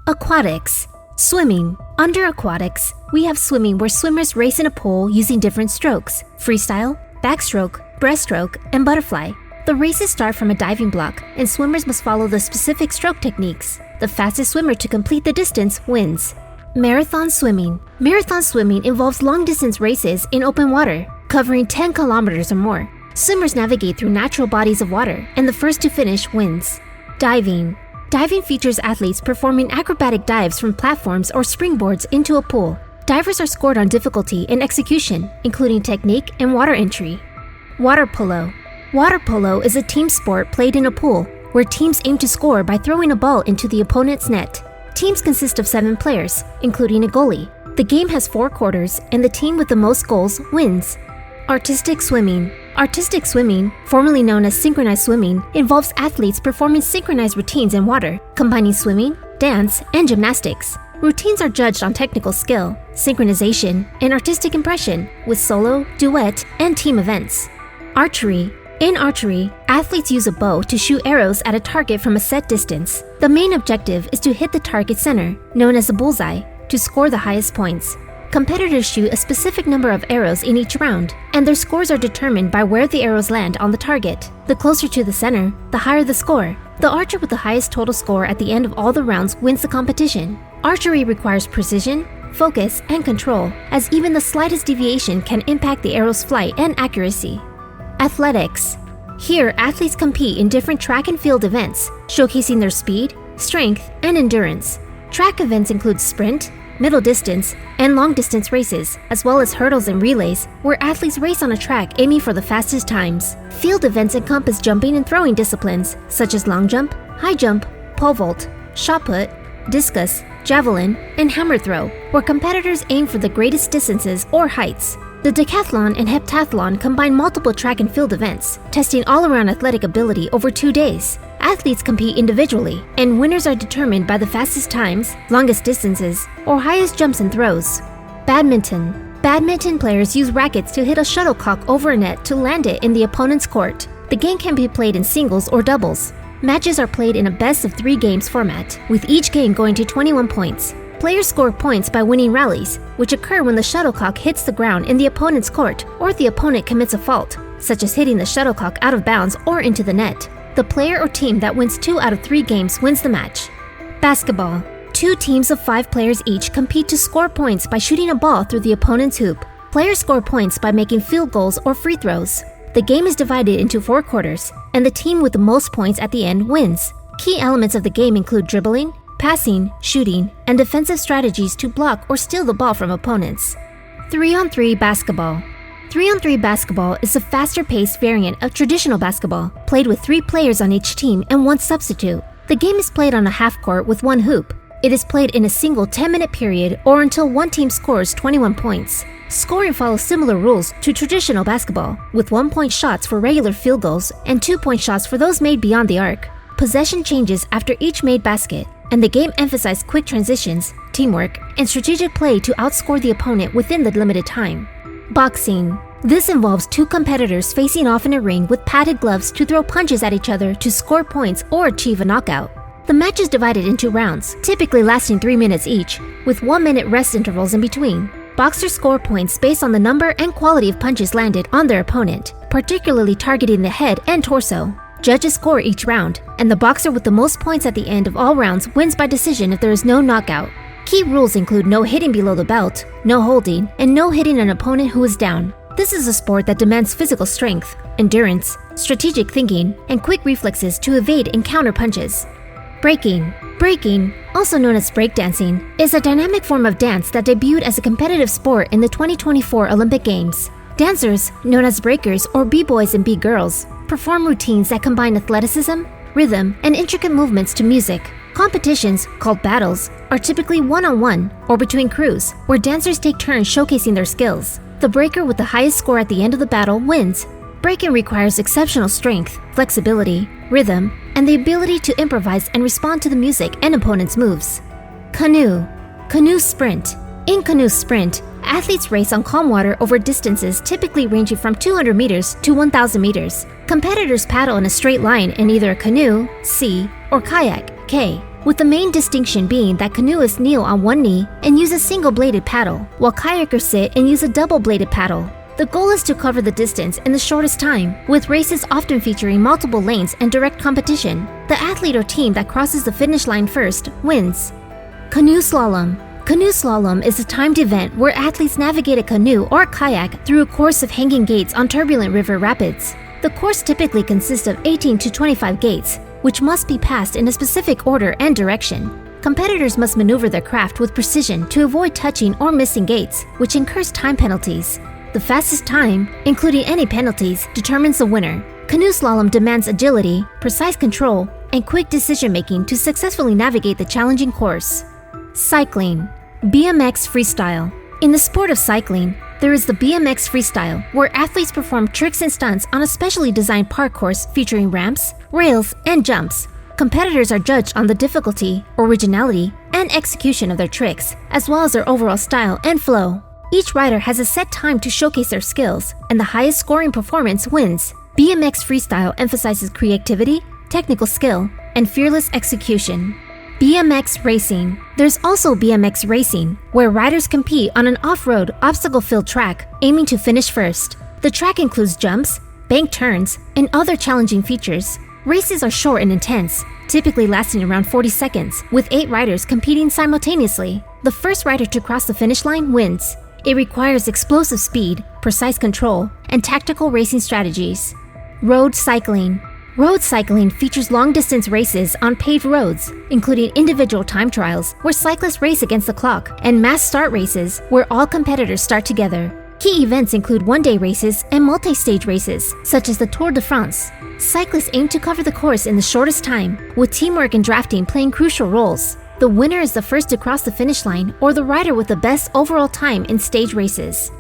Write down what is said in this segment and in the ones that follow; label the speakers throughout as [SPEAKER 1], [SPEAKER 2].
[SPEAKER 1] Aquatics. Swimming. Under aquatics, we have swimming where swimmers race in a pool using different strokes: freestyle, backstroke, breaststroke, and butterfly. The races start from a diving block, and swimmers must follow the specific stroke techniques. The fastest swimmer to complete the distance wins. Marathon swimming. Marathon swimming involves long-distance races in open water, covering 10 kilometers or more. Swimmers navigate through natural bodies of water, and the first to finish wins. Diving. Diving features athletes performing acrobatic dives from platforms or springboards into a pool. Divers are scored on difficulty and execution, including technique and water entry. Water polo. Water polo is a team sport played in a pool, where teams aim to score by throwing a ball into the opponent's net. Teams consist of 7 players, including a goalie. The game has 4 quarters, and the team with the most goals wins. Artistic swimming. Artistic swimming, formerly known as synchronized swimming, involves athletes performing synchronized routines in water, combining swimming, dance, and gymnastics. Routines are judged on technical skill, synchronization, and artistic impression, with solo, duet, and team events. Archery. In archery, athletes use a bow to shoot arrows at a target from a set distance. The main objective is to hit the target center, known as a bullseye, to score the highest points. Competitors shoot a specific number of arrows in each round, and their scores are determined by where the arrows land on the target. The closer to the center, the higher the score. The archer with the highest total score at the end of all the rounds wins the competition. Archery requires precision, focus, and control, as even the slightest deviation can impact the arrow's flight and accuracy. Athletics. Here, athletes compete in different track and field events, showcasing their speed, strength, and endurance. Track events include sprint, middle distance, and long distance races, as well as hurdles and relays, where athletes race on a track aiming for the fastest times. Field events encompass jumping and throwing disciplines, such as long jump, high jump, pole vault, shot put, discus, javelin, and hammer throw, where competitors aim for the greatest distances or heights. The decathlon and heptathlon combine multiple track and field events, testing all-around athletic ability over 2 days. Athletes compete individually, and winners are determined by the fastest times, longest distances, or highest jumps and throws. Badminton. Badminton players use rackets to hit a shuttlecock over a net to land it in the opponent's court. The game can be played in singles or doubles. Matches are played in a best-of-3 games format, with each game going to 21 points. Players score points by winning rallies, which occur when the shuttlecock hits the ground in the opponent's court or if the opponent commits a fault, such as hitting the shuttlecock out of bounds or into the net. The player or team that wins 2 out of 3 games wins the match. Basketball. 2 teams of 5 players each compete to score points by shooting a ball through the opponent's hoop. Players score points by making field goals or free throws. The game is divided into 4 quarters, and the team with the most points at the end wins. Key elements of the game include dribbling, passing, shooting, and defensive strategies to block or steal the ball from opponents. 3-on-3 basketball. 3-on-3 basketball is a faster-paced variant of traditional basketball, played with 3 players on each team and 1 substitute. The game is played on a half-court with 1 hoop. It is played in a single 10-minute period or until one team scores 21 points. Scoring follows similar rules to traditional basketball, with 1-point shots for regular field goals and 2-point shots for those made beyond the arc. Possession changes after each made basket, and the game emphasizes quick transitions, teamwork, and strategic play to outscore the opponent within the limited time. Boxing. This involves 2 competitors facing off in a ring with padded gloves to throw punches at each other to score points or achieve a knockout. The match is divided into rounds, typically lasting 3 minutes each, with 1-minute rest intervals in between. Boxers score points based on the number and quality of punches landed on their opponent, particularly targeting the head and torso. Judges score each round, and the boxer with the most points at the end of all rounds wins by decision if there is no knockout. Key rules include no hitting below the belt, no holding, and no hitting an opponent who is down. This is a sport that demands physical strength, endurance, strategic thinking, and quick reflexes to evade and counter punches. Breaking. Breaking, also known as breakdancing, is a dynamic form of dance that debuted as a competitive sport in the 2024 Olympic Games. Dancers, known as breakers or b-boys and b-girls, perform routines that combine athleticism, rhythm, and intricate movements to music. Competitions, called battles, are typically one-on-one or between crews, where dancers take turns showcasing their skills. The breaker with the highest score at the end of the battle wins. Breaking requires exceptional strength, flexibility, rhythm, and the ability to improvise and respond to the music and opponents' moves. Canoe. Canoe Sprint. In Canoe Sprint, athletes race on calm water over distances typically ranging from 200 meters to 1,000 meters. Competitors paddle in a straight line in either a canoe, C, or kayak, K. with the main distinction being that canoeists kneel on one knee and use a single-bladed paddle, while kayakers sit and use a double-bladed paddle. The goal is to cover the distance in the shortest time, with races often featuring multiple lanes and direct competition. The athlete or team that crosses the finish line first wins. Canoe Slalom. Canoe Slalom is a timed event where athletes navigate a canoe or kayak through a course of hanging gates on turbulent river rapids. The course typically consists of 18 to 25 gates, which must be passed in a specific order and direction. Competitors must maneuver their craft with precision to avoid touching or missing gates, which incurs time penalties. The fastest time, including any penalties, determines the winner. Canoe Slalom demands agility, precise control, and quick decision-making to successfully navigate the challenging course. Cycling. BMX Freestyle. In the sport of cycling, there is the BMX Freestyle, where athletes perform tricks and stunts on a specially designed park course featuring ramps, rails, and jumps. Competitors are judged on the difficulty, originality, and execution of their tricks, as well as their overall style and flow. Each rider has a set time to showcase their skills, and the highest scoring performance wins. BMX Freestyle emphasizes creativity, technical skill, and fearless execution. BMX Racing. There's also BMX Racing, where riders compete on an off-road, obstacle-filled track, aiming to finish first. The track includes jumps, bank turns, and other challenging features. Races are short and intense, typically lasting around 40 seconds, with 8 riders competing simultaneously. The first rider to cross the finish line wins. It requires explosive speed, precise control, and tactical racing strategies. Road cycling. Road cycling features long-distance races on paved roads, including individual time trials where cyclists race against the clock, and mass start races where all competitors start together. Key events include one-day races and multi-stage races, such as the Tour de France. Cyclists aim to cover the course in the shortest time, with teamwork and drafting playing crucial roles. The winner is the first to cross the finish line or the rider with the best overall time in stage races.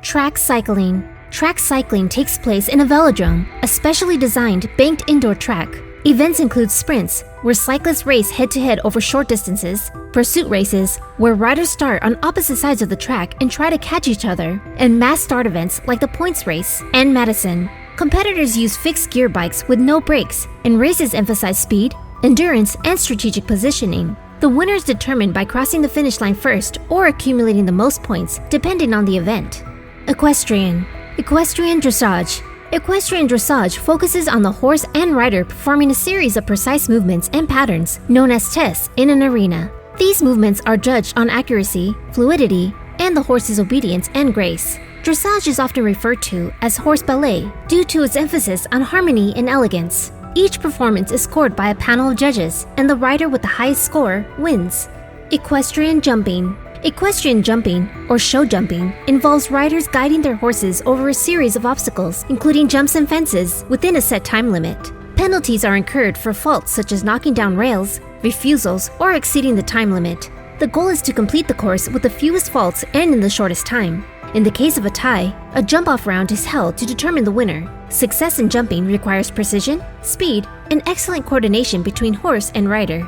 [SPEAKER 1] Track cycling. Track cycling takes place in a velodrome, a specially designed banked indoor track. Events include sprints, where cyclists race head-to-head over short distances, pursuit races, where riders start on opposite sides of the track and try to catch each other, and mass start events like the points race and Madison. Competitors use fixed gear bikes with no brakes, and races emphasize speed, endurance, and strategic positioning. The winner is determined by crossing the finish line first or accumulating the most points, depending on the event. Equestrian. Equastrian Dressage. Equestrian Dressage focuses on the horse and rider performing a series of precise movements and patterns known as tests in an arena. These movements are judged on accuracy, fluidity, and the horse's obedience and grace. Dressage is often referred to as horse ballet due to its emphasis on harmony and elegance. Each performance is scored by a panel of judges, and the rider with the highest score wins. Equestrian Jumping. Equestrian jumping, or show jumping, involves riders guiding their horses over a series of obstacles, including jumps and fences, within a set time limit. Penalties are incurred for faults such as knocking down rails, refusals, or exceeding the time limit. The goal is to complete the course with the fewest faults and in the shortest time. In the case of a tie, a jump-off round is held to determine the winner. Success in jumping requires precision, speed, and excellent coordination between horse and rider.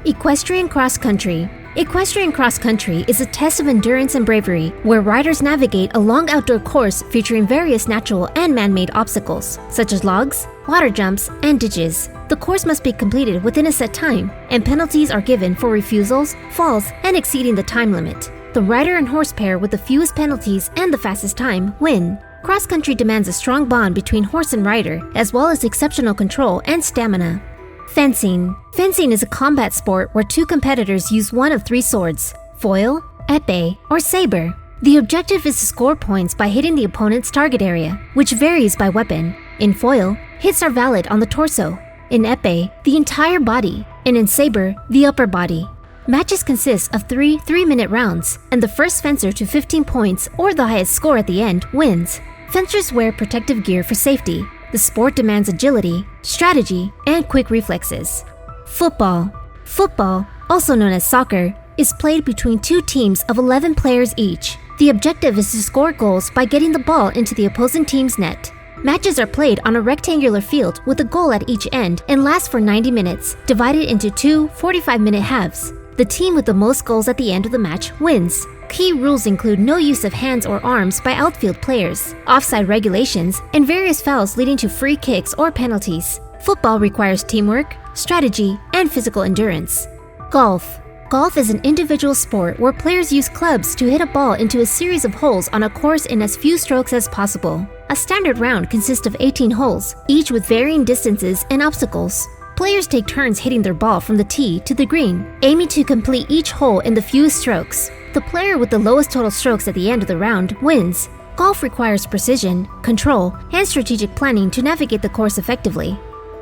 [SPEAKER 1] Equestrian Cross-Country. Equestrian Cross-Country is a test of endurance and bravery, where riders navigate a long outdoor course featuring various natural and man-made obstacles, such as logs, water jumps, and ditches. The course must be completed within a set time, and penalties are given for refusals, falls, and exceeding the time limit. The rider and horse pair with the fewest penalties and the fastest time win. Cross-country demands a strong bond between horse and rider, as well as exceptional control and stamina. Fencing. Fencing is a combat sport where two competitors use one of 3 swords: foil, épée, or saber. The objective is to score points by hitting the opponent's target area, which varies by weapon. In foil, hits are valid on the torso. In épée, the entire body, and in saber, the upper body. Matches consist of 3 3-minute rounds, and the first fencer to 15 points or the highest score at the end wins. Fencers wear protective gear for safety. The sport demands agility, strategy, and quick reflexes. Football. Football, also known as soccer, is played between 2 teams of 11 players each. The objective is to score goals by getting the ball into the opposing team's net. Matches are played on a rectangular field with a goal at each end and last for 90 minutes, divided into 2 45-minute halves. The team with the most goals at the end of the match wins. Key rules include no use of hands or arms by outfield players, offside regulations, and various fouls leading to free kicks or penalties. Football requires teamwork, strategy, and physical endurance. Golf. Golf is an individual sport where players use clubs to hit a ball into a series of holes on a course in as few strokes as possible. A standard round consists of 18 holes, each with varying distances and obstacles. Players take turns hitting their ball from the tee to the green, aiming to complete each hole in the fewest strokes. The player with the lowest total strokes at the end of the round wins. Golf requires precision, control, and strategic planning to navigate the course effectively.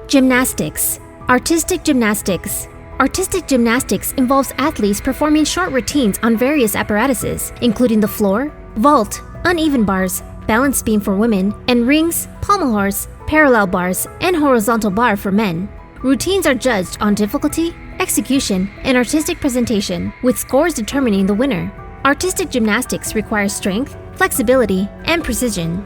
[SPEAKER 1] Gymnastics. Artistic gymnastics. Artistic gymnastics involves athletes performing short routines on various apparatuses, including the floor, vault, uneven bars, balance beam for women, and rings, pommel horse, parallel bars, and horizontal bar for men. Routines are judged on difficulty, execution, and artistic presentation, with scores determining the winner. Artistic gymnastics requires strength, flexibility, and precision.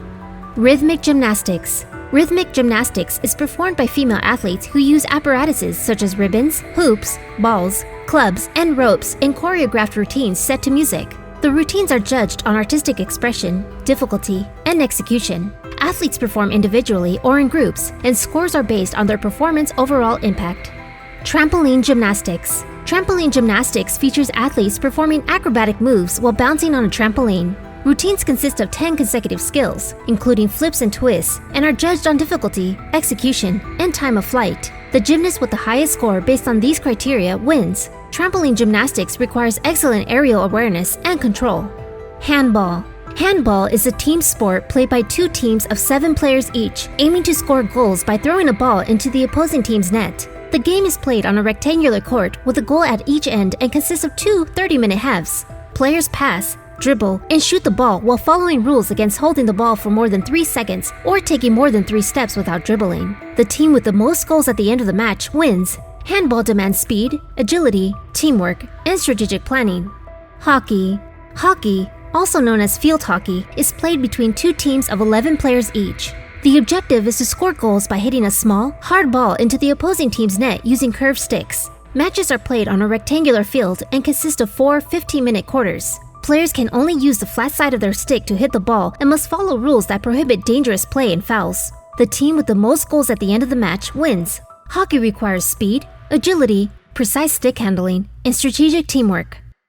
[SPEAKER 1] Rhythmic gymnastics. Rhythmic gymnastics is performed by female athletes who use apparatuses such as ribbons, hoops, balls, clubs, and ropes in choreographed routines set to music. The routines are judged on artistic expression, difficulty, and execution. Athletes perform individually or in groups, and scores are based on their performance overall impact. Trampoline gymnastics. Trampoline gymnastics features athletes performing acrobatic moves while bouncing on a trampoline. Routines consist of 10 consecutive skills, including flips and twists, and are judged on difficulty, execution, and time of flight. The gymnast with the highest score based on these criteria wins. Trampoline gymnastics requires excellent aerial awareness and control. Handball. Handball is a team sport played by two teams of 7 players each, aiming to score goals by throwing a ball into the opposing team's net. The game is played on a rectangular court with a goal at each end and consists of 2 30-minute halves. Players pass, dribble, and shoot the ball while following rules against holding the ball for more than 3 seconds or taking more than 3 steps without dribbling. The team with the most goals at the end of the match wins. Handball demands speed, agility, teamwork, and strategic planning. Hockey. Hockey, also known as field hockey, is played between 2 teams of 11 players each. The objective is to score goals by hitting a small, hard ball into the opposing team's net using curved sticks. Matches are played on a rectangular field and consist of 4 15-minute quarters. Players can only use the flat side of their stick to hit the ball and must follow rules that prohibit dangerous play and fouls. The team with the most goals at the end of the match wins. Hockey requires speed, agility, precise stick handling, and strategic teamwork.